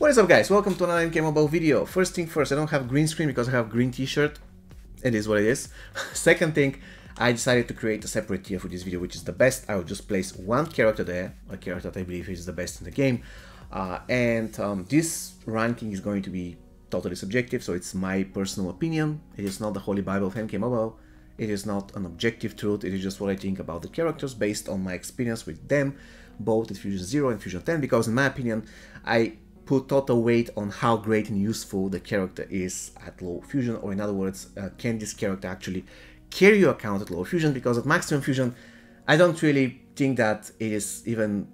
What is up, guys? Welcome to another mkmobile video. First thing first, I don't have green screen because I have green t-shirt. It is what it is. Second thing, I decided to create a separate tier for this video, which is the best. I will just place one character there, a character that I believe is the best in the game. This ranking is going to be totally subjective, so it's my personal opinion. It is not the holy bible of mkmobile. It is not an objective truth. It is just what I think about the characters based on my experience with them, both at Fusion 0 and Fusion 10, because in my opinion, I put total weight on how great and useful the character is at low fusion, or in other words, can this character actually carry your account at low fusion, because at maximum fusion, I don't really think that it is even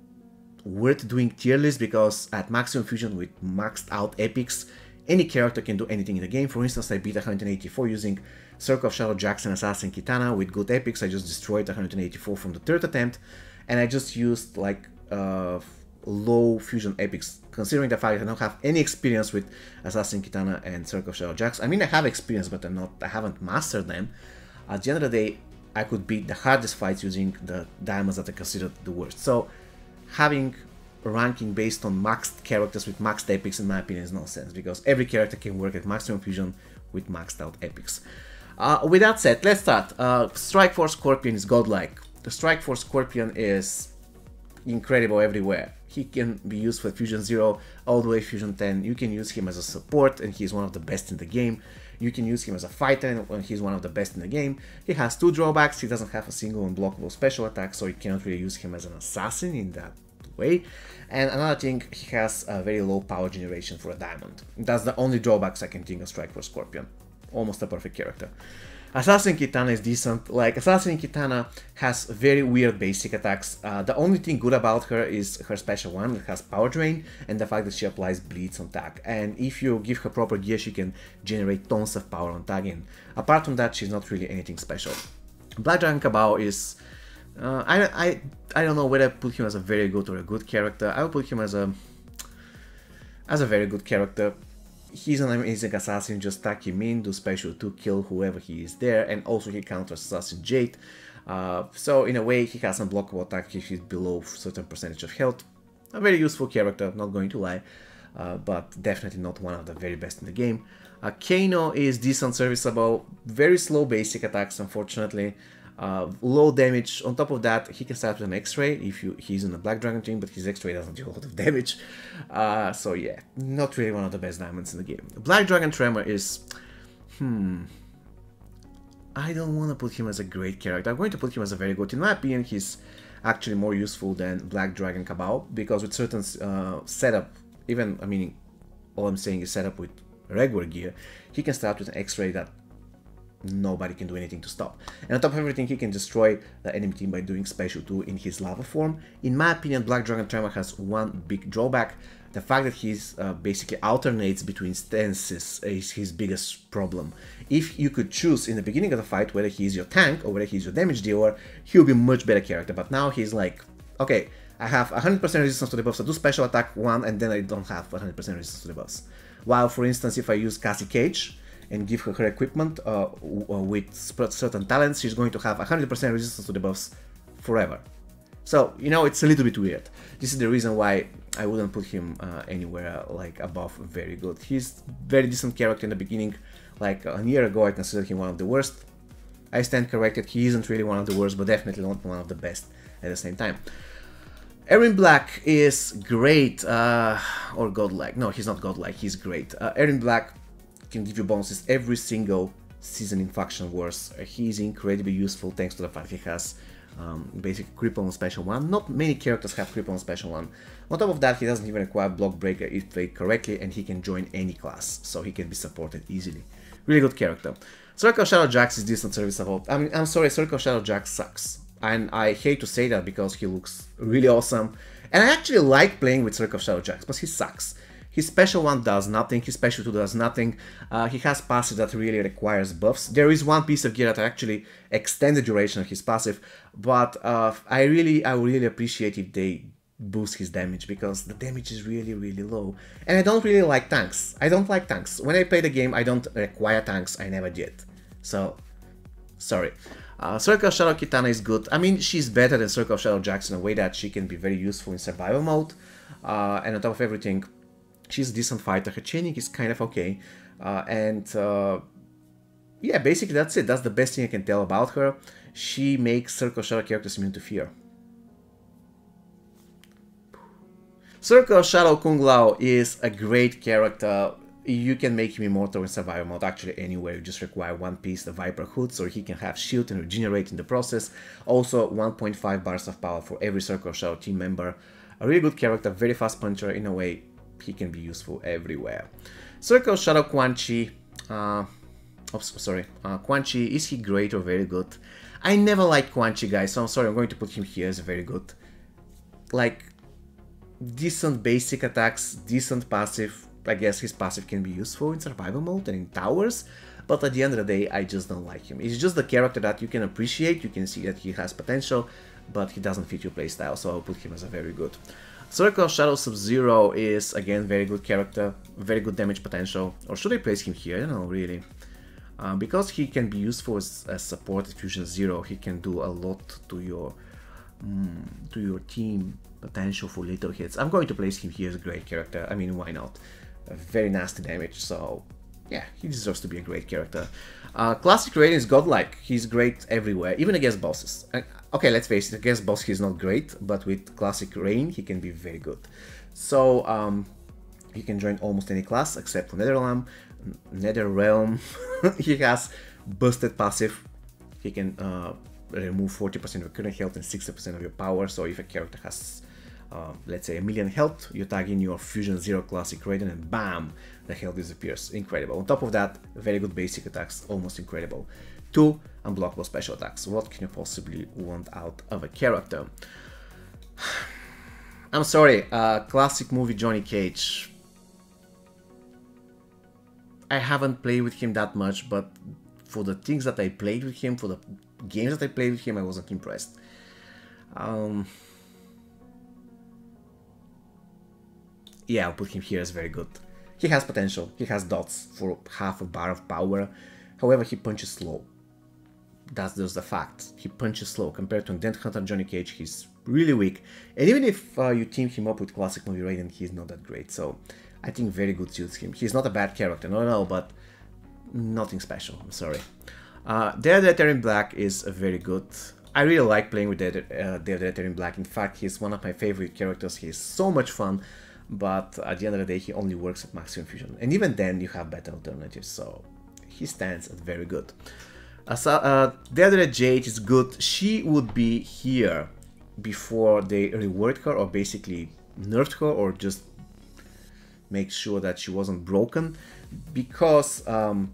worth doing tier list, because at maximum fusion with maxed out epics, any character can do anything in the game. For instance, I beat 184 using Circle of Shadow Jax and Assassin Kitana with good epics. I just destroyed 184 from the third attempt, and I just used like low fusion epics, considering the fact that I don't have any experience with Assassin Kitana and Circle of Shadow Jax. I mean, I have experience, but I haven't mastered them. At the end of the day, I could beat the hardest fights using the diamonds that I considered the worst. So having a ranking based on maxed characters with maxed epics, in my opinion, is nonsense, because every character can work at maximum fusion with maxed out epics. With that said, let's start. Strike Force Scorpion is godlike. The Strike Force Scorpion is incredible everywhere. He can be used for Fusion 0 all the way Fusion 10. You can use him as a support, and he's one of the best in the game. You can use him as a fighter, and he's one of the best in the game. He has two drawbacks. He doesn't have a single unblockable special attack, so you cannot really use him as an assassin in that way. And another thing, he has a very low power generation for a diamond. That's the only drawbacks I can think of Strike Force Scorpion. Almost a perfect character. Assassin Kitana is decent. Like, Assassin Kitana has very weird basic attacks. The only thing good about her is her special one that has power drain, and the fact that she applies bleeds on attack. And if you give her proper gear, she can generate tons of power on tagging. Apart from that, she's not really anything special. Black Dragon Cabal is I don't know whether I put him as a very good or a good character. I would put him as a very good character. He's an amazing assassin. Just stack him in, do special 2, kill whoever he is there, and also he counters Assassin Jade. So in a way, he has unblockable attack if he's below a certain percentage of health. A very useful character, not going to lie, but definitely not one of the very best in the game. Kano is decent, serviceable, very slow basic attacks, unfortunately. Low damage. On top of that, he can start with an X-ray if he's in the Black Dragon team, but his X-ray doesn't do a lot of damage. So yeah, not really one of the best diamonds in the game. Black Dragon Tremor is... I don't want to put him as a great character. I'm going to put him as a very good. In my opinion, he's actually more useful than Black Dragon Cabal, because with certain setup, even, I mean, all I'm saying is setup with regular gear, he can start with an X-ray that nobody can do anything to stop. And on top of everything, he can destroy the enemy team by doing special 2 in his lava form. In my opinion, Black Dragon Tremor has one big drawback. The fact that he's basically alternates between stances is his biggest problem. If you could choose in the beginning of the fight whether he's your tank or whether he's your damage dealer, he'll be a much better character. But now he's like, okay, I have 100% resistance to the buffs, I do special attack 1, and then I don't have 100% resistance to the buffs. While, for instance, if I use Cassie Cage and give her equipment with certain talents, she's going to have 100% resistance to the buffs forever. So, you know, it's a little bit weird. This is the reason why I wouldn't put him anywhere like above very good. He's very decent character in the beginning. Like a year ago, I considered him one of the worst. I stand corrected, he isn't really one of the worst, but definitely not one of the best at the same time. Erin Black is great, or godlike. No, he's not godlike, he's great. Erin Black can give you bonuses every single season in Faction Wars. He's incredibly useful thanks to the fact he has basic cripple on special 1. Not many characters have cripple on special 1. On top of that, he doesn't even require block breaker if played correctly, and he can join any class, so he can be supported easily. Really good character. Circle of Shadow Jax is decent, serviceable. I mean, I'm sorry, Circle of Shadow Jax sucks. And I hate to say that because he looks really awesome. And I actually like playing with Circle of Shadow Jax, but he sucks. His special 1 does nothing, his special 2 does nothing. He has passive that really requires buffs. There is one piece of gear that actually extends the duration of his passive, but I would really appreciate if they boost his damage, because the damage is really, really low. And I don't really like tanks. I don't like tanks. When I play the game, I don't require tanks, I never did. So, sorry. Circle of Shadow Kitana is good. I mean, she's better than Circle of Shadow Jax in a way that she can be very useful in survival mode. And on top of everything, She's a decent fighter. Her chaining is kind of okay. Yeah, basically that's it. That's the best thing I can tell about her. She makes Circle Shadow characters immune to fear. Circle Shadow Kung Lao is a great character. You can make him immortal in survival mode actually anywhere. You just require one piece, the Viper Hood, so he can have shield and regenerate in the process. Also 1.5 bars of power for every Circle Shadow team member. A really good character, very fast puncher. In a way, he can be useful everywhere. Circle Shadow Quan Chi. Quan Chi, is he great or very good? I never liked Quan Chi, guys, so I'm sorry, I'm going to put him here as very good. Like, decent basic attacks, decent passive. I guess his passive can be useful in survival mode and in towers, but at the end of the day, I just don't like him. He's just the character that you can appreciate, you can see that he has potential, but he doesn't fit your playstyle, so I'll put him as a very good. Circle Shadow Sub-Zero is, again, very good character, very good damage potential. Or should I place him here? I don't know, really. Because he can be useful as support at Fusion Zero, he can do a lot to your team potential for little hits. I'm going to place him here as a great character. I mean, why not? Very nasty damage, so yeah, he deserves to be a great character. Classic Raiden is godlike. He's great everywhere, even against bosses. Okay, let's face it, against boss he's not great, but with Classic Rain he can be very good. So he can join almost any class except for Netherrealm. He has busted passive. He can remove 40% of your current health and 60% of your power. So if a character has, let's say, 1,000,000 health, you tag in your Fusion Zero Classic Raiden and bam, the health disappears. Incredible. On top of that, very good basic attacks, almost incredible. 2 unblockable special attacks. What can you possibly want out of a character? I'm sorry, classic movie Johnny Cage. I haven't played with him that much, but for the things that I played with him, for the games that I played with him, I wasn't impressed. Yeah, I'll put him here as very good. He has potential, he has dots for half a bar of power, however he punches slow. That's just the fact. He punches slow. Compared to Dent Hunter Johnny Cage, he's really weak. And even if you team him up with classic movie Raiden, he's not that great. So I think very good suits him. He's not a bad character, no, but nothing special. I'm sorry. Daredevil in Black is very good. I really like playing with Daredevil in Black. In fact, he's one of my favorite characters. He's so much fun. But at the end of the day, he only works at Maximum Fusion. And even then, you have better alternatives. So he stands at very good. Daredevil Jade is good. She would be here before they reward her or basically nerfed her or just make sure that she wasn't broken, because a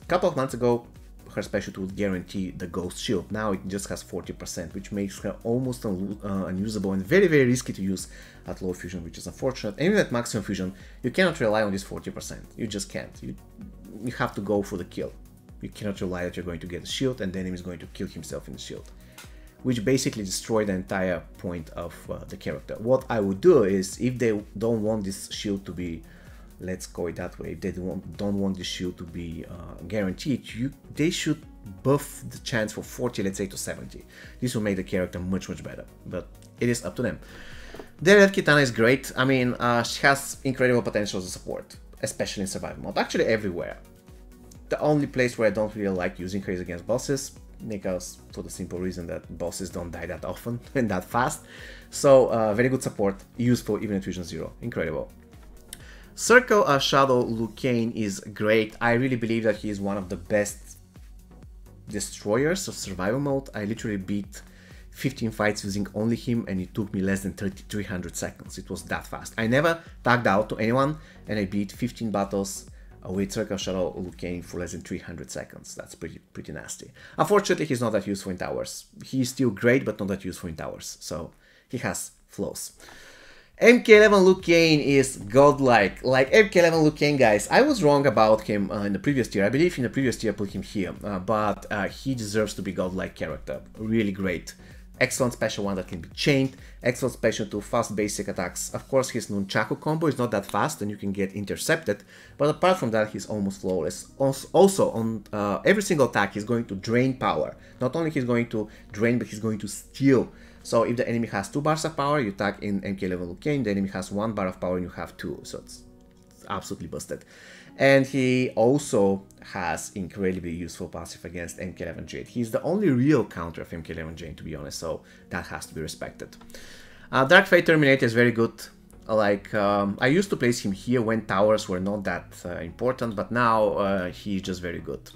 couple of months ago her specialty would guarantee the Ghost Shield. Now it just has 40%, which makes her almost unusable and very, very risky to use at low fusion, which is unfortunate. And even at maximum fusion, you cannot rely on this 40%. You just can't. You have to go for the kill. You cannot rely that you're going to get a shield and the enemy is going to kill himself in the shield, which basically destroy the entire point of the character. What I would do is, if they don't want this shield to be, let's call it that way, if they don't want this shield to be guaranteed, they should buff the chance for 40, let's say, to 70. This will make the character much, much better, but it is up to them. Daredevil Kitana is great. I mean, she has incredible potential as a support, especially in survival mode, actually everywhere. The only place where I don't really like using her is against bosses, because for the simple reason that bosses don't die that often and that fast. So very good support, useful even at Fusion Zero, incredible. Circle Shadow Liu Kang is great. I really believe that he is one of the best destroyers of survival mode. I literally beat 15 fights using only him and it took me less than 300 seconds. It was that fast. I never tagged out to anyone and I beat 15 battles with Circle Shadow Liu Kang for less than 300 seconds. That's pretty nasty. Unfortunately, he's not that useful in towers. He's still great, but not that useful in towers. So he has flaws. MK11 Liu Kang is godlike. Like MK11 Liu Kang, guys, I was wrong about him in the previous tier. I believe in the previous tier I put him here, but he deserves to be godlike character. Really great. Excellent special one that can be chained, excellent special to fast basic attacks. Of course, his Nunchaku combo is not that fast and you can get intercepted, but apart from that, he's almost flawless. Also, on every single attack, he's going to drain power. Not only he's going to drain, but he's going to steal. So if the enemy has 2 bars of power, you tag in MK11 Liu Kang, the enemy has 1 bar of power and you have 2. So it's absolutely busted. And he also has incredibly useful passive against MK11 Jade. He's the only real counter of MK11 Jade, to be honest, so that has to be respected. Dark Fate Terminator is very good. Like, I used to place him here when towers were not that important, but now he's just very good.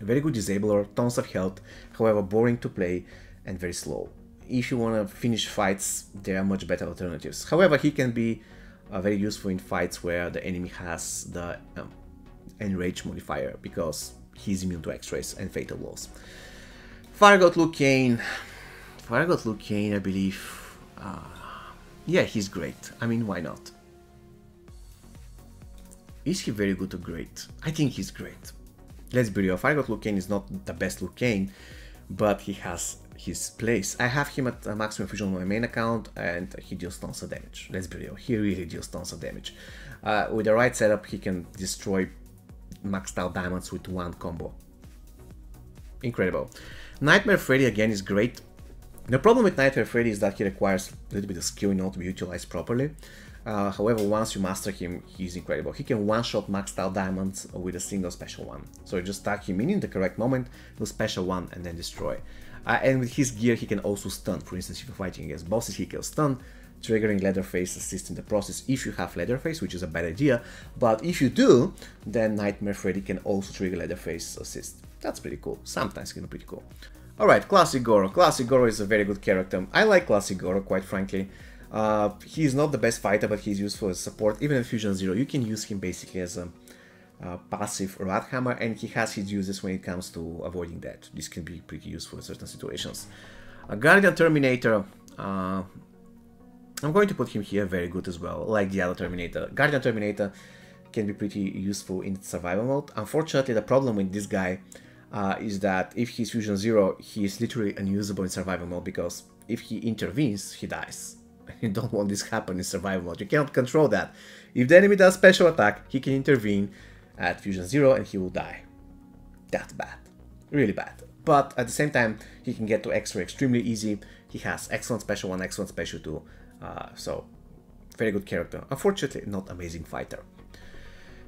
Very good disabler, tons of health, however boring to play and very slow. If you want to finish fights, there are much better alternatives. However, he can be very useful in fights where the enemy has the enrage modifier, because he's immune to X-rays and fatal blows. Fire God Luke Kane. Fire God Luke Kane, I believe. Yeah, he's great. I mean, why not? Is he very good or great? I think he's great. Let's be real, Fire God Luke Kane is not the best Luke Kane, but he has his place. I have him at maximum fusion on my main account, and he deals tons of damage. Let's be real, he really deals tons of damage. With the right setup, he can destroy maxed out diamonds with one combo. Incredible. Nightmare Freddy again is great. The problem with Nightmare Freddy is that he requires a little bit of skill in order to be utilized properly. However, once you master him, he's incredible. He can one-shot maxed out diamonds with a single special one. So you just tag him in the correct moment, do special one, and then destroy. And with his gear, he can also stun. For instance, if you're fighting against bosses, he can stun, triggering Leatherface assist in the process if you have Leatherface, which is a bad idea. But if you do, then Nightmare Freddy can also trigger Leatherface assist. That's pretty cool. Sometimes it can be pretty cool. Alright, Classic Goro. Classic Goro is a very good character. I like Classic Goro, quite frankly. He's not the best fighter, but he's useful as support. Even in Fusion Zero, you can use him basically as a passive Rat Hammer, and he has his uses when it comes to avoiding that. This can be pretty useful in certain situations. Guardian Terminator, I'm going to put him here, very good as well, like the other Terminator. Guardian Terminator can be pretty useful in survival mode. Unfortunately, the problem with this guy is that if he's Fusion Zero, he is literally unusable in survival mode, because if he intervenes, he dies. You don't want this to happen in survival mode. You cannot control that. If the enemy does special attack, he can intervene at Fusion Zero and he will die. That's bad. Really bad. But at the same time, he can get to X-ray extremely easy. He has excellent special 1, excellent special 2. So, very good character. Unfortunately, not amazing fighter.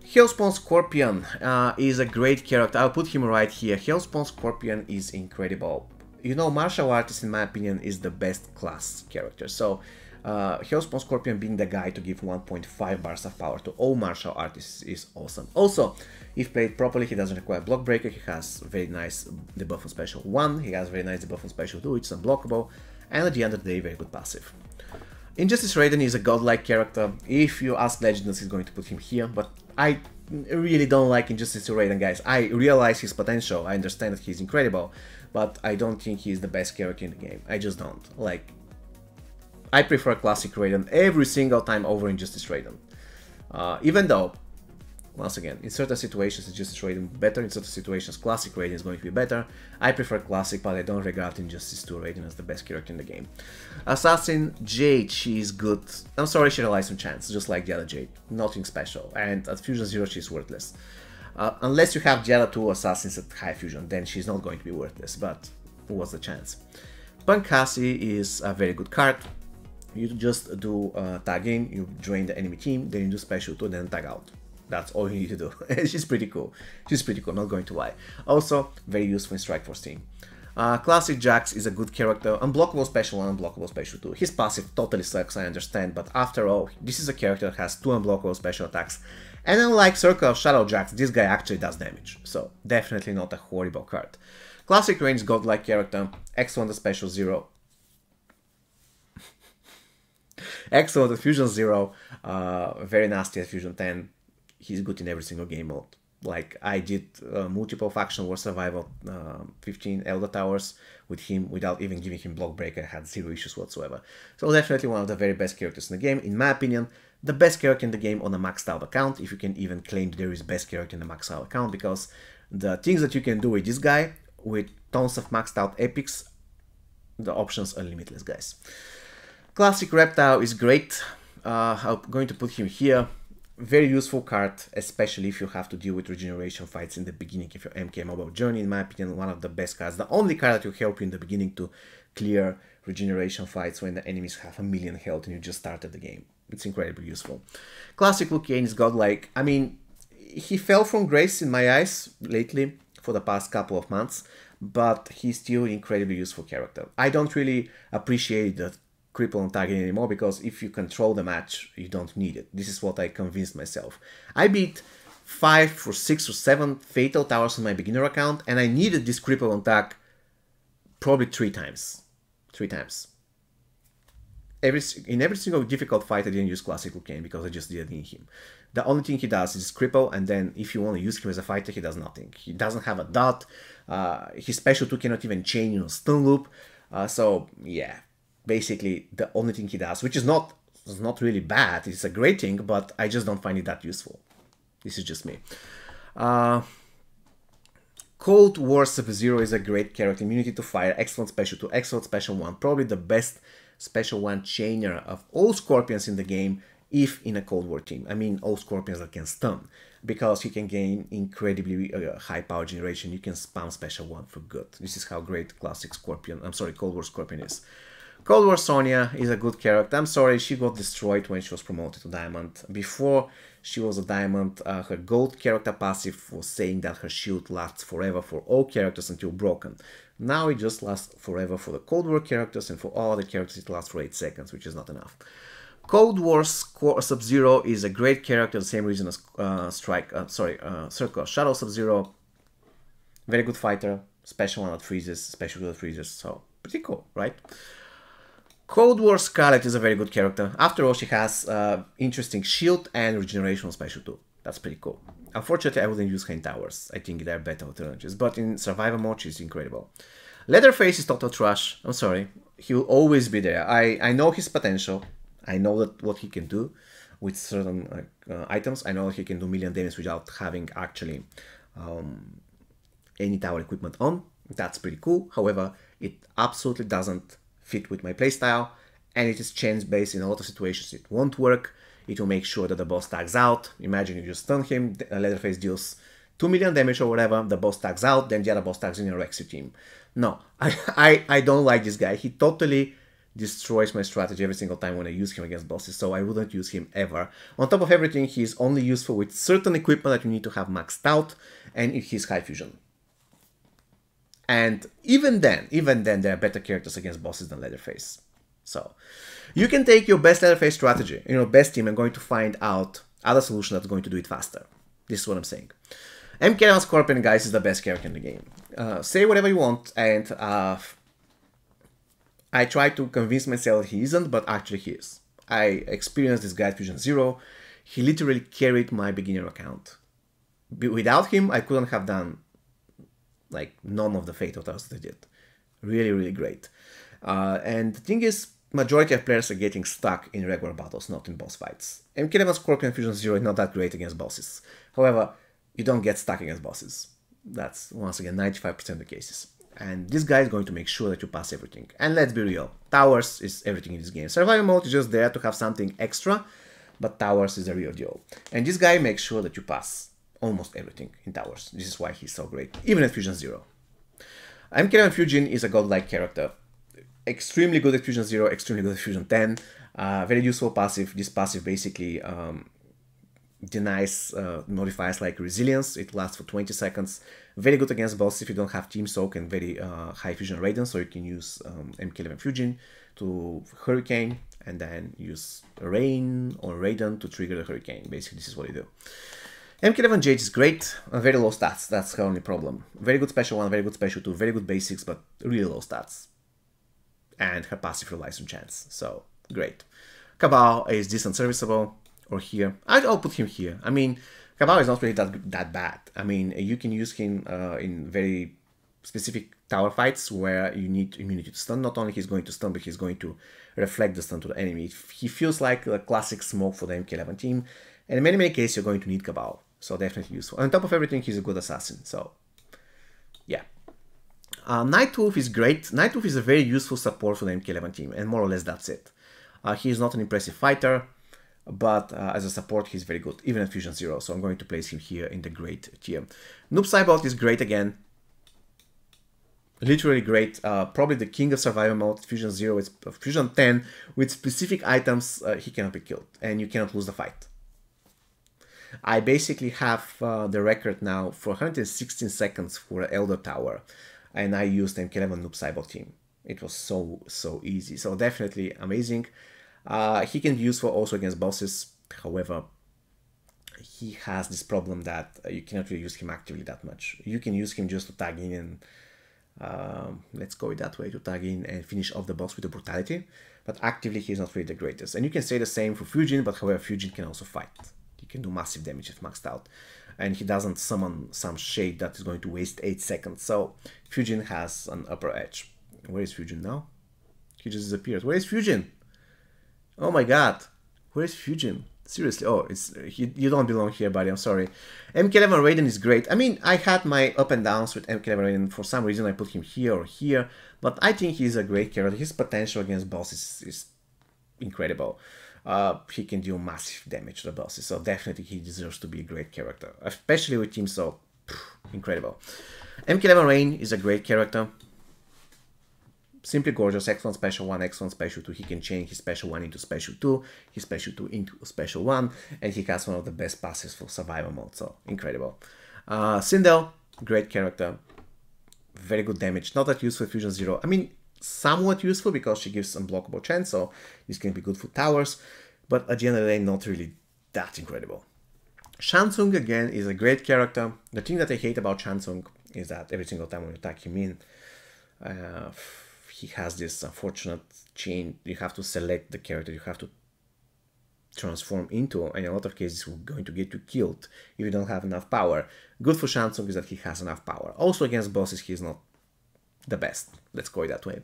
Hellspawn Scorpion is a great character. I'll put him right here. Hellspawn Scorpion is incredible. You know, martial artist, in my opinion, is the best class character. So, Hellspawn Scorpion being the guy to give 1.5 bars of power to all martial artists is awesome. Also, if played properly, he doesn't require block breaker. He has very nice debuff on special 1. He has very nice debuff on special 2, which is unblockable. And at the end of the day, very good passive. Injustice Raiden is a godlike character. If you ask Legends, he's going to put him here, but I really don't like Injustice Raiden, guys. I realize his potential, I understand that he's incredible, but I don't think he's the best character in the game. I just don't. Like, I prefer Classic Raiden every single time over Injustice Raiden. Even though, once again, in certain situations Injustice Raiden better, in certain situations Classic Raiden is going to be better. I prefer Classic, but I don't regard Injustice 2 Raiden as the best character in the game. Assassin Jade, she's good. I'm sorry, she relies on chance, just like the other Jade. Nothing special. And at Fusion Zero, she's worthless. Unless you have the other two assassins at high fusion, then she's not going to be worthless, but what's the chance? Punk Cassie is a very good card. You just do tag in, you drain the enemy team, then you do special 2, then tag out. That's all you need to do. She's pretty cool. She's pretty cool, not going to lie. Also, very useful in Strike Force team. Classic Jax is a good character. Unblockable special 1, unblockable special 2. His passive totally sucks, I understand, but after all, this is a character that has 2 unblockable special attacks. And unlike Circle of Shadow Jax, this guy actually does damage. So, definitely not a horrible card. Classic Range godlike character. Excellent at special 0. Excellent at Fusion 0. Very nasty at Fusion 10. He's good in every single game mode. Like, I did multiple faction war survival 15 Elder Towers with him without even giving him block breaker. I had 0 issues whatsoever. So definitely one of the very best characters in the game. In my opinion, the best character in the game on a maxed out account, if you can even claim there is best character in the maxed out account, because the things that you can do with this guy, with tons of maxed out epics, the options are limitless, guys. Classic Reptile is great. I'm going to put him here. Very useful card, especially if you have to deal with regeneration fights in the beginning of your MK mobile journey. In my opinion, one of the best cards. The only card that will help you in the beginning to clear regeneration fights when the enemies have 1,000,000 health and you just started the game. It's incredibly useful. Classic Liu Kang is godlike. I mean, he fell from grace in my eyes lately for the past couple of months, but he's still an incredibly useful character. I don't really appreciate the cripple on target anymore because if you control the match, you don't need it. This is what I convinced myself. I beat 5 or 6 or 7 fatal towers on my beginner account, and I needed this cripple on tag probably 3 times. 3 times. In every single difficult fight, I didn't use Classic Liu Kang because I just didn't need him. The only thing he does is cripple, and then if you want to use him as a fighter, he does nothing. He doesn't have a dot. His special 2 cannot even chain in a stun loop. So yeah, basically the only thing he does, which is not really bad, it's a great thing, but I just don't find it that useful. This is just me. Cold War Sub-Zero is a great character. Immunity to fire, excellent special 2, excellent special 1. Probably the best special 1 chainer of all Scorpions in the game, if in a Cold War team. I mean all Scorpions that can stun, because he can gain incredibly high power generation. You can spam special 1 for good. This is how great classic Scorpion, Cold War Scorpion is. Cold War Sonya is a good character. I'm sorry, she got destroyed when she was promoted to Diamond. Before she was a Diamond, her Gold character passive was saying that her shield lasts forever for all characters until broken. Now it just lasts forever for the Cold War characters, and for all other characters it lasts for 8 seconds, which is not enough. Cold War Sub-Zero is a great character, the same reason as Circle Shadow Sub-Zero. Very good fighter, special 1 that freezes, special 2 that freezes, so pretty cool, right? Cold War Scarlet is a very good character. After all, she has interesting shield and regeneration on special 2. That's pretty cool. Unfortunately, I wouldn't use her in towers. I think there are better alternatives, but in survivor mode, she's incredible. Leatherface is total trash. I'm sorry. He will always be there. I know his potential. I know that what he can do with certain items. I know he can do million damage without having actually any tower equipment on. That's pretty cool. However, it absolutely doesn't fit with my playstyle, and it is chance based in a lot of situations. It won't work. It will make sure that the boss tags out. Imagine you just stun him, Leatherface deals 2 million damage or whatever, the boss tags out, then the other boss tags in and wrecks your team. No, I don't like this guy. He totally destroys my strategy every single time when I use him against bosses, so I wouldn't use him ever. On top of everything, he's only useful with certain equipment that you need to have maxed out, and he's high fusion. And even then, there are better characters against bosses than Leatherface. So, you can take your best Leatherface strategy, best team, and going to find out other solution that's going to do it faster. This is what I'm saying. mkmobile Scorpion, guys, is the best character in the game. Say whatever you want, and I try to convince myself he isn't, but actually he is. I experienced this guy at Fusion Zero. He literally carried my beginner account. Without him, I couldn't have done like none of the fatal tasks that I did. Really, really great. And the thing is, majority of players are getting stuck in regular battles, not in boss fights. mkmobile Scorpion Fusion Zero is not that great against bosses. However, you don't get stuck against bosses. That's, once again, 95% of the cases. And this guy is going to make sure that you pass everything. And let's be real, towers is everything in this game. Survival mode is just there to have something extra, but towers is the real deal. And this guy makes sure that you pass almost everything in towers. This is why he's so great, even at Fusion Zero. mkmobile Fusion is a godlike character. Extremely good at Fusion Zero, extremely good at Fusion 10. Very useful passive. This passive basically denies modifiers like resilience. It lasts for 20 seconds. Very good against bosses if you don't have Team Soak and very high Fusion Raiden, so you can use mkmobile Fusion to Hurricane and then use Rain or Raiden to trigger the Hurricane. Basically, this is what you do. mk11 Jade is great, very low stats, that's her only problem. Very good special 1, very good special 2, very good basics, but really low stats. And her passive relies on chance, so great. Cabal is decent serviceable, or here. I'll put him here. I mean, Cabal is not really that bad. I mean, you can use him in very specific tower fights where you need immunity to stun. Not only he's going to stun, but he's going to reflect the stun to the enemy. He feels like a classic smoke for the mk11 team, and in many cases you're going to need Cabal. So definitely useful. On top of everything, he's a good assassin. So, yeah. Nightwolf is great. Nightwolf is a very useful support for the mk11 team, and more or less that's it. He is not an impressive fighter, but as a support, he's very good, even at Fusion Zero. So I'm going to place him here in the great tier. Noob Cybot is great again. Literally great. Probably the king of survival mode. Fusion 0, it's Fusion 10. With specific items, he cannot be killed. And you cannot lose the fight. I basically have the record now for 116 seconds for Elder Tower. And I used mk11 Noob Cyborg team. It was so easy. So definitely amazing. He can be useful also against bosses. However, he has this problem that you cannot really use him actively that much. You can use him just to tag in and let's go that way, to tag in and finish off the boss with the brutality. But actively, he's not really the greatest. And you can say the same for Fujin, but however, Fujin can also fight. He can do massive damage if maxed out. And he doesn't summon some shade that is going to waste 8 seconds. So Fujin has an upper edge. Where is Fujin now? He just disappeared. Where is Fujin? Oh my god. Where is Fujin? Seriously, oh, you don't belong here, buddy, I'm sorry. mk11 Raiden is great. I mean, I had my up and downs with mk11 Raiden. For some reason, I put him here or here. But I think he's a great character. His potential against bosses is incredible. He can do massive damage to the bosses. So definitely he deserves to be a great character. Especially with him, so incredible. mk11 Rain is a great character. Simply gorgeous. X1 Special 1, X1 Special 2. He can change his Special 1 into Special 2, his Special 2 into Special 1, and he has one of the best passes for survival mode, so incredible. Sindel, great character. Very good damage. Not that useful for Fusion 0. I mean, somewhat useful because she gives unblockable chance, so this can be good for towers, but at the end of the day, not really that incredible. Shansung, again, is a great character. The thing that I hate about Shansung is that every single time when you attack him in, he has this unfortunate chain. You have to select the character you have to transform into, and in a lot of cases we're going to get you killed if you don't have enough power. Good for Shansung is that he has enough power. Also against bosses he's not the best, let's go it that way.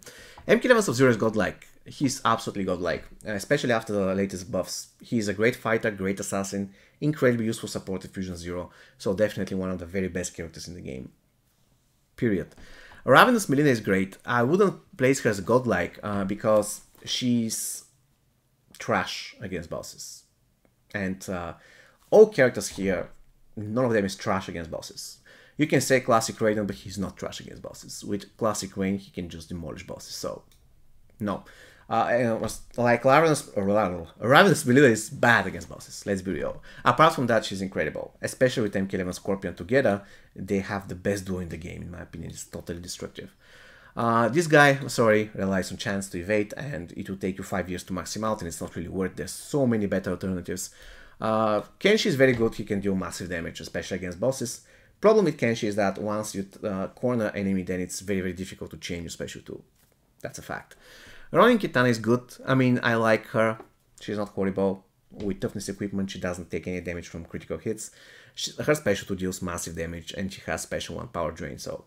mk11 Sub-Zero is godlike. He's absolutely godlike, especially after the latest buffs. He's a great fighter, great assassin, incredibly useful support in Fusion 0, so definitely one of the very best characters in the game. Period. Ravenous Melina is great. I wouldn't place her as godlike because she's trash against bosses. And all characters here, none of them is trash against bosses. You can say Classic Raiden, but he's not trash against bosses. With Classic Rain, he can just demolish bosses, so no. Like Ravenous Melina is bad against bosses, let's be real. Apart from that, she's incredible. Especially with mk11 Scorpion together, they have the best duo in the game, in my opinion. It's totally destructive. This guy, sorry, relies on chance to evade, and it will take you 5 years to max him out, and it's not really worth it. There's so many better alternatives. Kenshi is very good. He can do massive damage, especially against bosses. Problem with Kenshi is that once you corner enemy, then it's very difficult to change your special 2. That's a fact. Ronin Kitana is good. I mean, I like her. She's not horrible. With toughness equipment, she doesn't take any damage from critical hits. Her special 2 deals massive damage, and she has special 1 power drain, so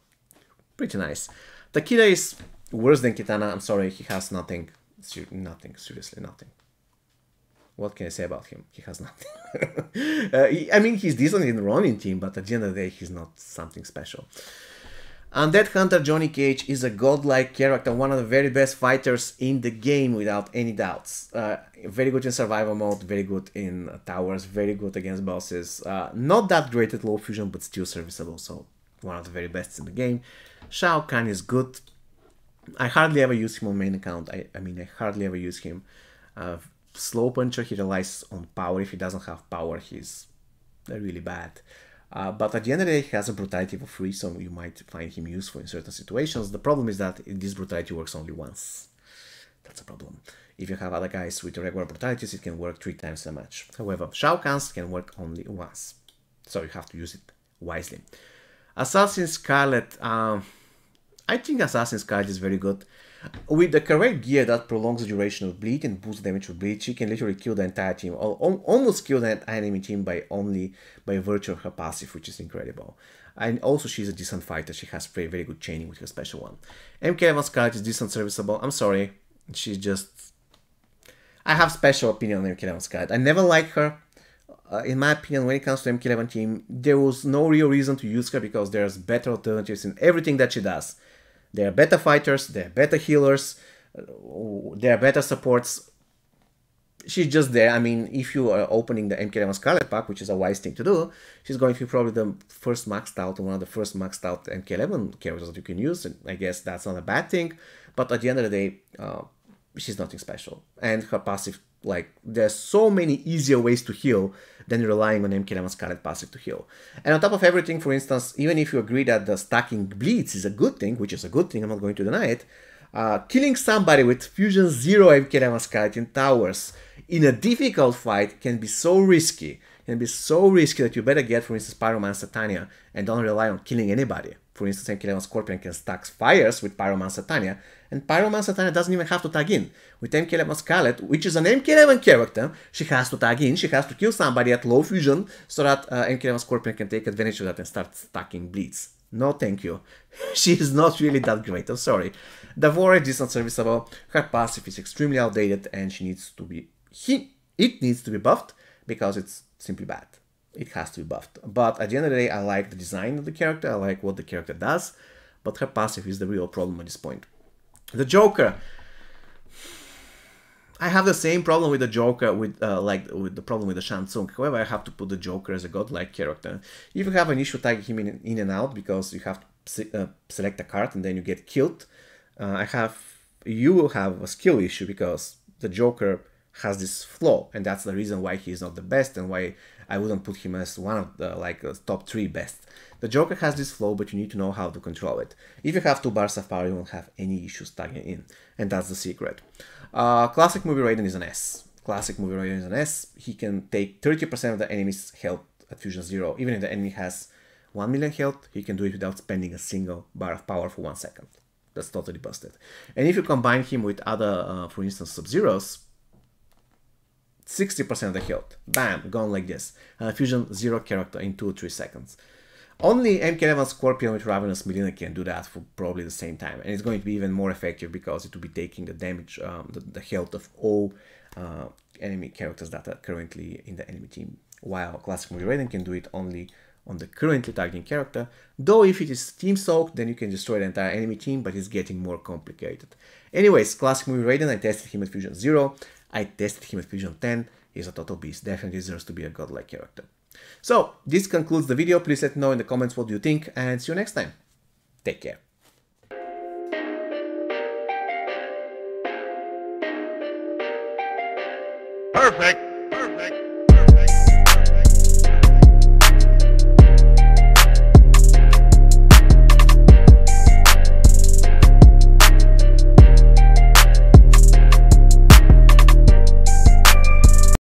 pretty nice. Takeda is worse than Kitana. I'm sorry, he has nothing. Nothing, seriously nothing. What can I say about him? He has nothing. I mean, he's decent in the Ronin team, but at the end of the day, he's not something special. Undead Hunter Johnny Cage is a godlike character, one of the very best fighters in the game without any doubts. Very good in survival mode, very good in towers, very good against bosses. Not that great at low fusion, but still serviceable, so one of the very best in the game. Shao Kahn is good. I hardly ever use him on main account. I mean, I hardly ever use him. Slow puncher, he relies on power. If he doesn't have power, he's really bad. But at the end of the day, he has a brutality for free, so you might find him useful in certain situations. The problem is that this brutality works only once. That's a problem. If you have other guys with regular brutalities, it can work 3 times a match. However, Shao Kahn's can work only once, so you have to use it wisely. Assassin Scarlet, I think Assassin Scarlet is very good. With the correct gear that prolongs the duration of bleed and boosts damage with bleed, she can literally kill the entire team, almost kill the enemy team by virtue of her passive, which is incredible. And also she's a decent fighter. She has very good chaining with her special 1. mk11 Scarlet is decent serviceable. I'm sorry, she's just... I have special opinion on mk11 Scarlet. I never liked her. In my opinion, when it comes to mk11 team, there was no real reason to use her because there's better alternatives in everything that she does. They are better fighters, they are better healers, they are better supports. she's just there. I mean, if you are opening the MK11 Scarlet pack, which is a wise thing to do, she's going to be probably the first maxed out, one of the first maxed out MK11 characters that you can use. And I guess that's not a bad thing. But at the end of the day, she's nothing special. And her passive, like, there's so many easier ways to heal than relying on MK11 Scarlet passive to heal. And on top of everything, for instance, even if you agree that the stacking bleeds is a good thing, which is a good thing, I'm not going to deny it, killing somebody with Fusion 0 MK11 Scarlet in towers in a difficult fight can be so risky. Can be so risky that you better get, for instance, Pyromancer Tanya and don't rely on killing anybody. For instance, MK11 Scorpion can stack fires with Pyromancer Tanya, and Pyromancer Tanya doesn't even have to tag in. With MK11 Scarlet, which is an MK11 character, she has to tag in, she has to kill somebody at low fusion so that MK11 Scorpion can take advantage of that and start stacking bleeds. No thank you. She is not really that great, I'm sorry. The Vorage is not serviceable, her passive is extremely outdated and she needs to be... it needs to be buffed because it's simply bad. It has to be buffed. But at the end of the day, I like the design of the character, I like what the character does, but her passive is the real problem at this point. The Joker. I have the same problem with the Joker, with the problem with the Shang Tsung. However, I have to put the Joker as a godlike character. If you have an issue tagging him in and out because you have to select a card and then you get killed, you will have a skill issue because the Joker has this flaw, and that's the reason why he is not the best and why I wouldn't put him as one of the top 3 best. The Joker has this flaw, but you need to know how to control it. If you have 2 bars of power, you won't have any issues tagging in, and that's the secret. Classic Movie Raiden is an S. Classic Movie Raiden is an S. He can take 30% of the enemy's health at Fusion 0. Even if the enemy has 1 million health, he can do it without spending a single bar of power for 1 second. That's totally busted. And if you combine him with other, for instance, Sub-Zeros, 60% of the health. Bam, gone like this. Fusion 0 character in 2 or 3 seconds. Only MK11 Scorpion with Ravenous Melina can do that for probably the same time. And it's going to be even more effective because it will be taking the damage, the health of all enemy characters that are currently in the enemy team. While Classic Movie Raiden can do it only on the currently targeting character. Though if it is team soaked, then you can destroy the entire enemy team, but it's getting more complicated. Anyways, Classic Movie Raiden, I tested him at Fusion 0. I tested him at Fusion 10. He's a total beast. Definitely deserves to be a godlike character. So, this concludes the video. Please let me know in the comments what you think, and see you next time. Take care. Perfect.